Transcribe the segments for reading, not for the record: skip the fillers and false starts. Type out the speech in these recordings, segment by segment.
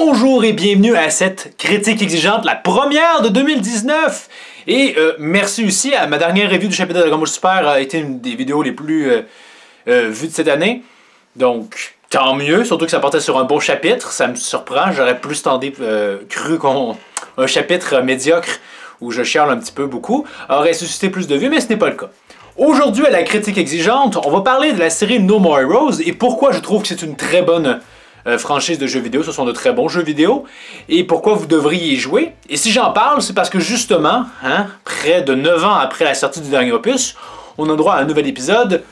Bonjour et bienvenue à cette critique exigeante, la première de 2019. Et merci aussi à ma dernière review du chapitre de Dragon Ball Super, a été une des vidéos les plus vues de cette année. Donc, tant mieux, surtout que ça portait sur un bon chapitre. Ça me surprend, j'aurais plus cru qu'un chapitre médiocre où je chiale un petit peu beaucoup aurait suscité plus de vues, mais ce n'est pas le cas. Aujourd'hui, à la critique exigeante, on va parler de la série No More Heroes et pourquoi je trouve que c'est une très bonne franchise de jeux vidéo. Ce sont de très bons jeux vidéo et pourquoi vous devriez y jouer. Et si j'en parle, c'est parce que justement, près de 9 ans après la sortie du dernier opus, on a droit à un nouvel épisode.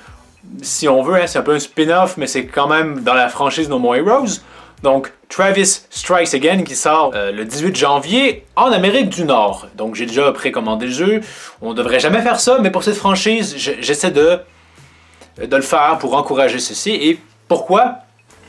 Si on veut, c'est un peu un spin-off, mais c'est quand même dans la franchise No More Heroes. Donc, Travis Strikes Again qui sort le 18 janvier en Amérique du Nord. Donc, j'ai déjà précommandé le jeu. On devrait jamais faire ça, mais pour cette franchise, j'essaie de le faire pour encourager ceci. Et pourquoi?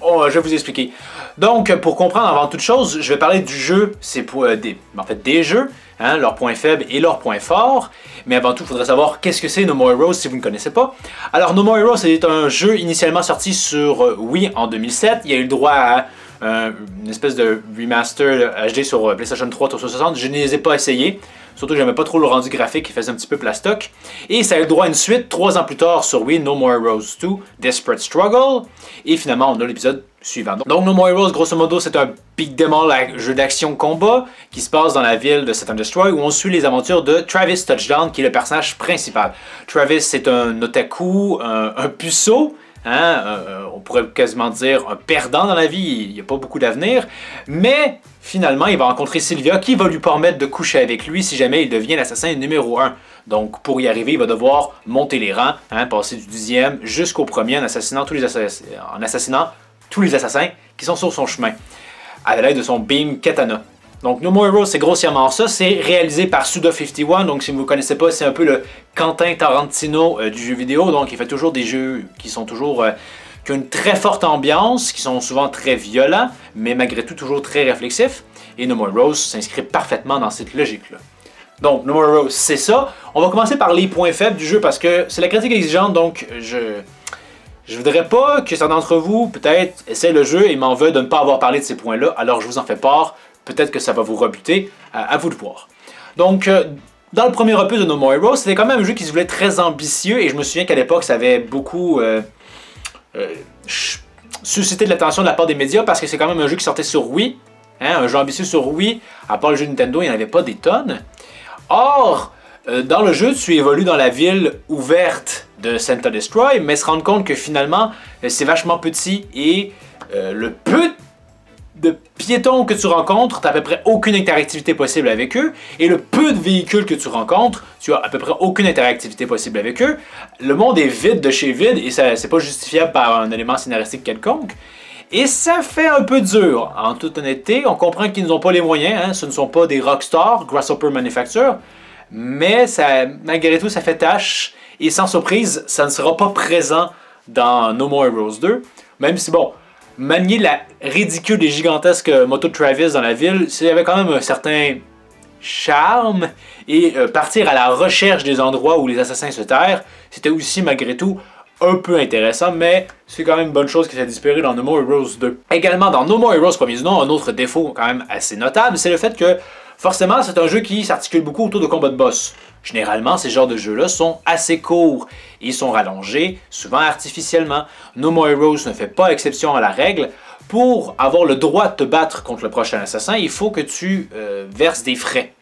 Je vais vous expliquer. Donc, pour comprendre avant toute chose, je vais parler du jeu, c'est pour des jeux, leurs points faibles et leurs points forts. Mais avant tout, il faudrait savoir qu'est-ce que c'est No More Heroes si vous ne connaissez pas. Alors, No More Heroes, c'est un jeu initialement sorti sur Wii en 2007. Il y a eu le droit à une espèce de remaster HD sur PlayStation 3, 360. Je ne les ai pas essayés. Surtout que j'aimais pas trop le rendu graphique qui faisait un petit peu plastoc. Et ça a eu le droit à une suite 3 ans plus tard sur Wii, No More Heroes 2, Desperate Struggle. Et finalement, on a l'épisode suivant. Donc No More Heroes, grosso modo, c'est un beat'em all, jeu d'action-combat qui se passe dans la ville de Set and Destroy où on suit les aventures de Travis Touchdown qui est le personnage principal. Travis, c'est un otaku, un puceau. On pourrait quasiment dire un perdant dans la vie, il n'y a pas beaucoup d'avenir, mais finalement il va rencontrer Sylvia qui va lui permettre de coucher avec lui si jamais il devient l'assassin numéro 1. Donc pour y arriver, il va devoir monter les rangs, passer du 10e jusqu'au premier en assassinant tous les assassins qui sont sur son chemin, à l'aide de son beam katana. Donc No More Heroes, c'est grossièrement ça, c'est réalisé par Suda51, donc si vous ne connaissez pas, c'est un peu le Quentin Tarantino du jeu vidéo, donc il fait toujours des jeux qui ont une très forte ambiance, qui sont souvent très violents, mais malgré tout toujours très réflexifs, et No More Heroes s'inscrit parfaitement dans cette logique-là. Donc No More Heroes, c'est ça. On va commencer par les points faibles du jeu, parce que c'est la critique exigeante, donc je voudrais pas que certains d'entre vous, peut-être, essaient le jeu et m'en veulent de ne pas avoir parlé de ces points-là, alors je vous en fais part. Peut-être que ça va vous rebuter, à vous de voir. Donc, dans le premier opus de No More Heroes, c'était quand même un jeu qui se voulait très ambitieux, et je me souviens qu'à l'époque, ça avait beaucoup suscité de l'attention de la part des médias, parce que c'est quand même un jeu qui sortait sur Wii, un jeu ambitieux sur Wii, à part le jeu Nintendo, il n'y en avait pas des tonnes. Or, dans le jeu, tu évolues dans la ville ouverte de Set and Destroy, mais se rendre compte que finalement, c'est vachement petit, et le peu de piétons que tu rencontres, tu n'as à peu près aucune interactivité possible avec eux. Et le peu de véhicules que tu rencontres, tu as à peu près aucune interactivité possible avec eux. Le monde est vide de chez vide et c'est pas justifiable par un élément scénaristique quelconque. Et ça fait un peu dur. En toute honnêteté, on comprend qu'ils n'ont pas les moyens. Ce ne sont pas des rockstars, Grasshopper Manufacture. Mais malgré tout, ça fait tâche. Et sans surprise, ça ne sera pas présent dans No More Heroes 2. Même si, bon, manier la ridicule et gigantesque moto de Travis dans la ville, il y avait quand même un certain charme. Et partir à la recherche des endroits où les assassins se terrent, c'était aussi malgré tout un peu intéressant, mais c'est quand même une bonne chose qui s'est disparaît dans No More Heroes 2. Également dans No More Heroes premier du nom, un autre défaut quand même assez notable, c'est le fait que forcément c'est un jeu qui s'articule beaucoup autour de combats de boss. Généralement, ces genres de jeux-là sont assez courts et ils sont rallongés, souvent artificiellement. No More Heroes ne fait pas exception à la règle. Pour avoir le droit de te battre contre le prochain assassin, il faut que tu verses des frais.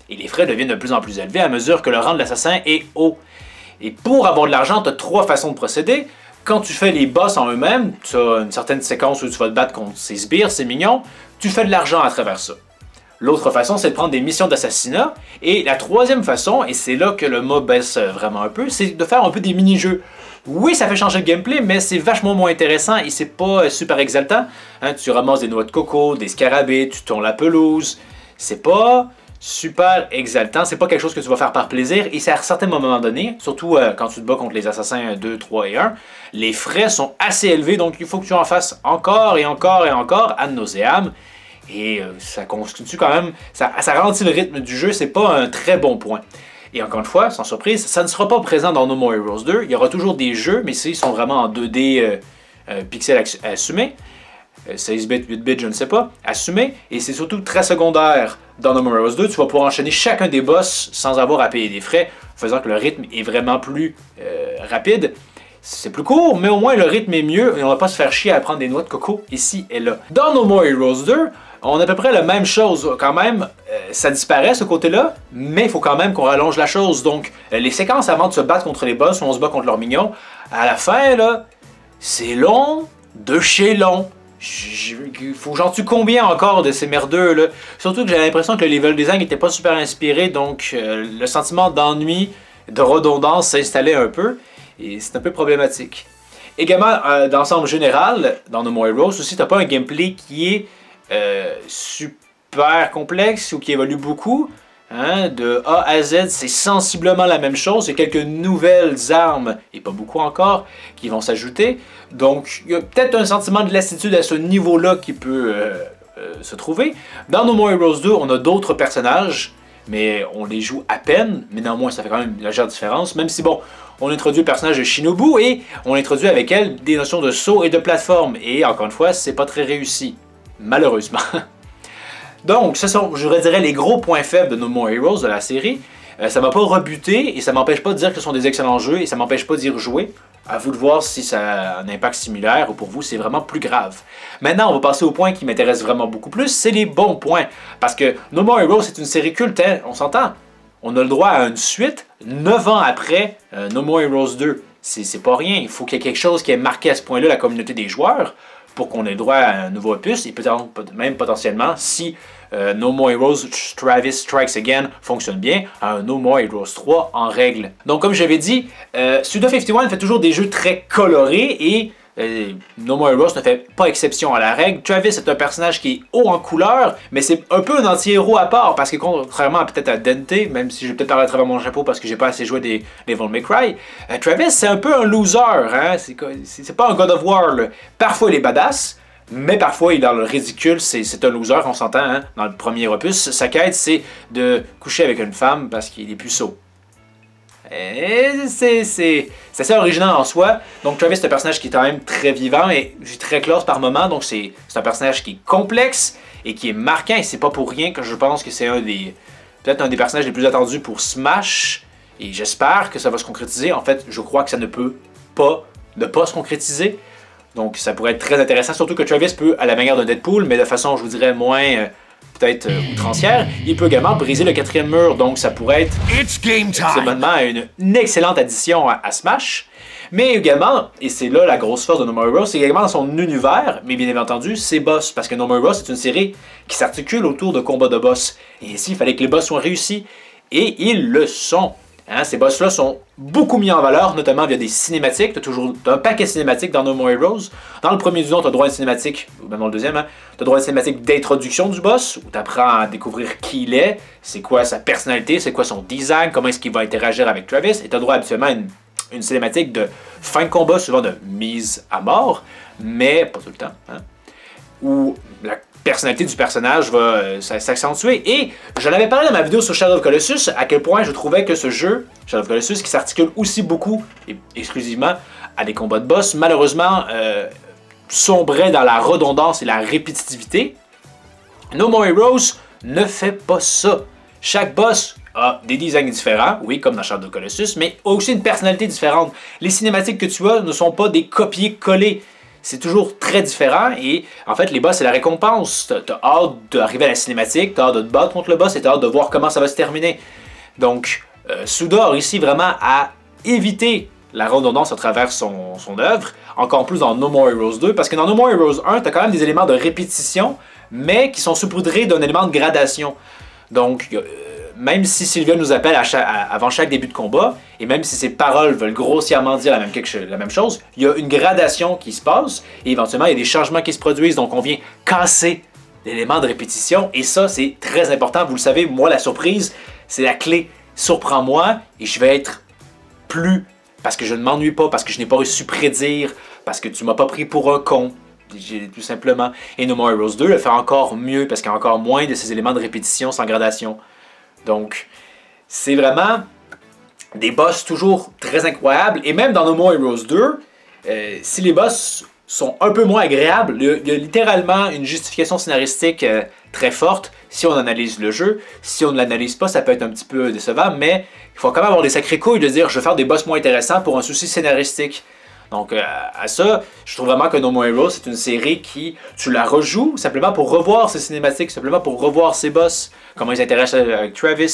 Et les frais deviennent de plus en plus élevés à mesure que le rang de l'assassin est haut. Et pour avoir de l'argent, tu as 3 façons de procéder. Quand tu fais les boss en eux-mêmes, tu as une certaine séquence où tu vas te battre contre ces sbires, c'est mignon, tu fais de l'argent à travers ça. L'autre façon, c'est de prendre des missions d'assassinat. Et la troisième façon, et c'est là que le mot baisse vraiment un peu, c'est de faire un peu des mini-jeux. Oui, ça fait changer le gameplay, mais c'est vachement moins intéressant et c'est pas super exaltant. Tu ramasses des noix de coco, des scarabées, tu tournes la pelouse. C'est pas super exaltant, c'est pas quelque chose que tu vas faire par plaisir. Et c'est à certains moments donnés, surtout quand tu te bats contre les assassins 2, 3 et 1, les frais sont assez élevés, donc il faut que tu en fasses encore et encore et encore, ad nauseam. Et ça constitue quand même, ça ralentit le rythme du jeu, c'est pas un très bon point. Et encore une fois, sans surprise, ça ne sera pas présent dans No More Heroes 2. Il y aura toujours des jeux, mais ils sont vraiment en 2D pixels assumés. 16 bits, 8 bits, je ne sais pas, assumé, et c'est surtout très secondaire dans No More Heroes 2. Tu vas pouvoir enchaîner chacun des boss sans avoir à payer des frais, faisant que le rythme est vraiment plus rapide. C'est plus court, mais au moins le rythme est mieux et on va pas se faire chier à prendre des noix de coco ici et là. Dans No More Heroes 2, on a à peu près la même chose. Quand même, ça disparaît ce côté-là, mais il faut quand même qu'on rallonge la chose. Donc, les séquences avant de se battre contre les boss, où on se bat contre leurs mignons, à la fin, là, c'est long de chez long. Il faut que j'en tue combien encore de ces merdeux là. Surtout que j'ai l'impression que le level design n'était pas super inspiré, donc le sentiment d'ennui, de redondance s'installait un peu, et c'est un peu problématique. Également, d'ensemble général, dans No More Heroes aussi, t'as pas un gameplay qui est super complexe ou qui évolue beaucoup. Hein, de A à Z, c'est sensiblement la même chose. Il y a quelques nouvelles armes, et pas beaucoup encore, qui vont s'ajouter. Donc, il y a peut-être un sentiment de lassitude à ce niveau-là qui peut se trouver. Dans No More Heroes 2, on a d'autres personnages, mais on les joue à peine. Mais néanmoins, ça fait quand même une légère différence. Même si, bon, on introduit le personnage de Shinobu et on introduit avec elle des notions de saut et de plateforme. Et encore une fois, c'est pas très réussi. Malheureusement. Donc, ce sont, je dirais, les gros points faibles de No More Heroes de la série. Ça m'a pas rebuté et ça m'empêche pas de dire que ce sont des excellents jeux et ça m'empêche pas d'y rejouer. À vous de voir si ça a un impact similaire ou pour vous c'est vraiment plus grave. Maintenant, on va passer au point qui m'intéresse vraiment beaucoup plus, c'est les bons points. Parce que No More Heroes c'est une série culte, hein, on s'entend. On a le droit à une suite 9 ans après No More Heroes 2. C'est pas rien, il faut qu'il y ait quelque chose qui ait marqué à ce point-là la communauté des joueurs pour qu'on ait le droit à un nouveau opus et peut-être même potentiellement si No More Heroes Travis Strikes Again fonctionne bien, à un No More Heroes 3 en règle. Donc comme j'avais dit, Suda51 fait toujours des jeux très colorés et No More Heroes ne fait pas exception à la règle. Travis est un personnage qui est haut en couleur, mais c'est un peu un anti-héros à part, parce que contrairement peut-être à Dante, même si je vais peut-être parler à travers mon chapeau parce que j'ai pas assez joué des Devil May Cry, Travis c'est un peu un loser, hein? C'est pas un God of War, là. Parfois il est badass, mais parfois il est dans le ridicule, c'est un loser, on s'entend, hein? Dans le premier opus. Sa quête c'est de coucher avec une femme parce qu'il est puceau. C'est assez original en soi. Donc Travis c'est un personnage qui est quand même très vivant et très classe par moment. Donc c'est un personnage qui est complexe et qui est marquant. Et c'est pas pour rien que je pense que c'est peut-être un des personnages les plus attendus pour Smash. Et j'espère que ça va se concrétiser. En fait, je crois que ça ne peut pas ne pas se concrétiser. Donc ça pourrait être très intéressant. Surtout que Travis peut, à la manière de Deadpool, mais de façon, je vous dirais, moins... peut-être outrancière, il peut également briser le 4e mur, donc ça pourrait être absolument une excellente addition à Smash. Mais également, et c'est là la grosse force de No More Heroes, c'est également dans son univers, mais bien entendu, ses boss, parce que No More Heroes c'est une série qui s'articule autour de combats de boss. Et ici, il fallait que les boss soient réussis, et ils le sont. Hein, ces boss-là sont beaucoup mis en valeur, notamment via des cinématiques. Tu as toujours un paquet de cinématiques dans No More Heroes. Dans le premier du nom, tu as droit à une cinématique, ou même dans le deuxième, hein, tu as droit à une cinématique d'introduction du boss, où tu apprends à découvrir qui il est, c'est quoi sa personnalité, c'est quoi son design, comment est-ce qu'il va interagir avec Travis. Et tu as droit habituellement à une cinématique de fin de combat, souvent de mise à mort, mais pas tout le temps. Hein, où la personnalité du personnage va s'accentuer. Et j'en avais parlé dans ma vidéo sur Shadow of Colossus, à quel point je trouvais que ce jeu, Shadow of Colossus, qui s'articule aussi beaucoup, et exclusivement, à des combats de boss, malheureusement, sombrait dans la redondance et la répétitivité. No More Heroes ne fait pas ça. Chaque boss a des designs différents, oui, comme dans Shadow of Colossus, mais a aussi une personnalité différente. Les cinématiques que tu as ne sont pas des copier-coller. C'est toujours très différent et en fait les boss c'est la récompense. T'as hâte d'arriver à la cinématique, t'as hâte de te battre contre le boss et t'as hâte de voir comment ça va se terminer. Donc Suda a réussi vraiment à éviter la redondance à travers son œuvre, encore plus dans No More Heroes 2, parce que dans No More Heroes 1, t'as quand même des éléments de répétition, mais qui sont saupoudrés d'un élément de gradation. Donc même si Sylvia nous appelle avant chaque début de combat, et même si ses paroles veulent grossièrement dire la même chose, il y a une gradation qui se passe, et éventuellement il y a des changements qui se produisent, donc on vient casser l'élément de répétition, et ça c'est très important, vous le savez, moi la surprise, c'est la clé. Surprends-moi, et je vais être plus, parce que je ne m'ennuie pas, parce que je n'ai pas reçu prédire, parce que tu m'as pas pris pour un con, tout simplement. Et No More Heroes 2 le fait encore mieux, parce qu'il y a encore moins de ces éléments de répétition sans gradation. Donc, c'est vraiment des boss toujours très incroyables. Et même dans No More Heroes 2, si les boss sont un peu moins agréables. Il y a littéralement une justification scénaristique très forte si on analyse le jeu. Si on ne l'analyse pas, ça peut être un petit peu décevant, mais il faut quand même avoir des sacrées couilles de dire je vais faire des boss moins intéressants pour un souci scénaristique. Donc à ça, je trouve vraiment que No More Heroes, c'est une série qui, tu la rejoues simplement pour revoir ses cinématiques, simplement pour revoir ses boss, comment ils interagissent avec Travis,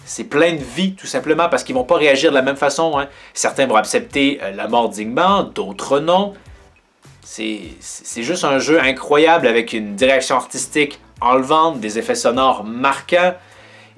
c'est plein de vie, tout simplement, parce qu'ils vont pas réagir de la même façon. Hein. Certains vont accepter la mort dignement, d'autres non. C'est juste un jeu incroyable avec une direction artistique enlevante, des effets sonores marquants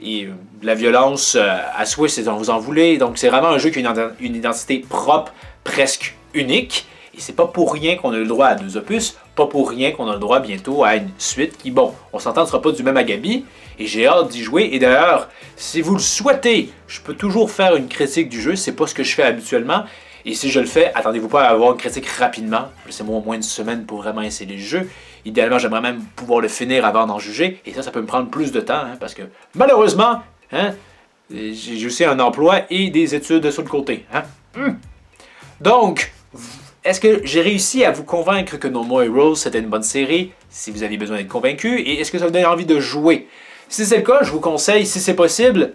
et de la violence à souhait si vous en voulez. Donc c'est vraiment un jeu qui a une identité propre, presque unique. Et c'est pas pour rien qu'on a le droit à 2 opus, pas pour rien qu'on a le droit bientôt à une suite qui, bon, on s'entend, ne sera pas du même agabi, et j'ai hâte d'y jouer. Et d'ailleurs, si vous le souhaitez, je peux toujours faire une critique du jeu, c'est pas ce que je fais habituellement. Et si je le fais, attendez-vous pas à avoir une critique rapidement. Laissez-moi au moins une semaine pour vraiment essayer le jeu. Idéalement, j'aimerais même pouvoir le finir avant d'en juger. Et ça peut me prendre plus de temps, hein, parce que malheureusement, hein, j'ai aussi un emploi et des études sur le côté. Hein. Donc, est-ce que j'ai réussi à vous convaincre que No More Heroes c'était une bonne série? Si vous avez besoin d'être convaincu, et est-ce que ça vous donne envie de jouer? Si c'est le cas, je vous conseille, si c'est possible,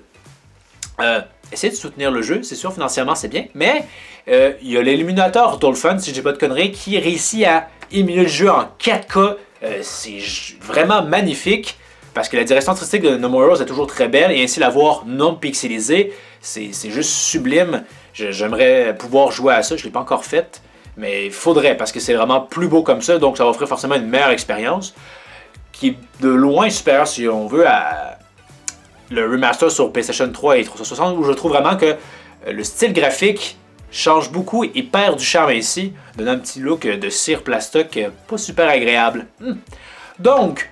essayez de soutenir le jeu. C'est sûr, financièrement, c'est bien. Mais il y a l'Illuminator Dolphin, si je dis pas de conneries, qui réussit à émuler le jeu en 4K. C'est vraiment magnifique. Parce que la direction artistique de No More Heroes est toujours très belle. Et ainsi la voir non pixelisée, c'est juste sublime. J'aimerais pouvoir jouer à ça. Je ne l'ai pas encore fait. Mais il faudrait, parce que c'est vraiment plus beau comme ça. Donc ça va offrir forcément une meilleure expérience. Qui est de loin supérieure, si on veut, à le remaster sur PlayStation 3 et 360, où je trouve vraiment que le style graphique change beaucoup et perd du charme ainsi, donnant un petit look de cire plastoc pas super agréable. Donc,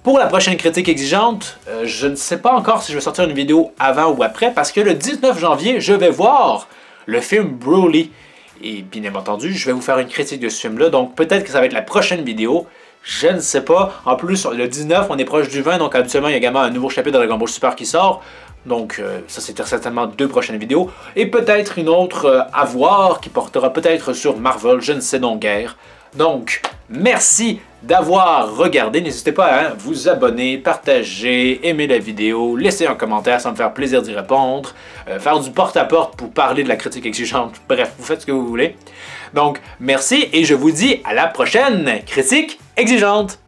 pour la prochaine critique exigeante, je ne sais pas encore si je vais sortir une vidéo avant ou après, parce que le 19 janvier, je vais voir le film Broly. Et bien entendu, je vais vous faire une critique de ce film-là, donc peut-être que ça va être la prochaine vidéo. Je ne sais pas. En plus, le 19, on est proche du 20, donc habituellement, il y a également un nouveau chapitre de Dragon Ball Super qui sort. Donc, ça, c'est certainement 2 prochaines vidéos. Et peut-être une autre à voir qui portera peut-être sur Marvel, je ne sais donc guère. Donc, merci d'avoir regardé. N'hésitez pas à vous abonner, partager, aimer la vidéo, laisser un commentaire, ça va me faire plaisir d'y répondre. Faire du porte-à-porte pour parler de la critique exigeante. Bref, vous faites ce que vous voulez. Donc, merci et je vous dis à la prochaine critique exigeante.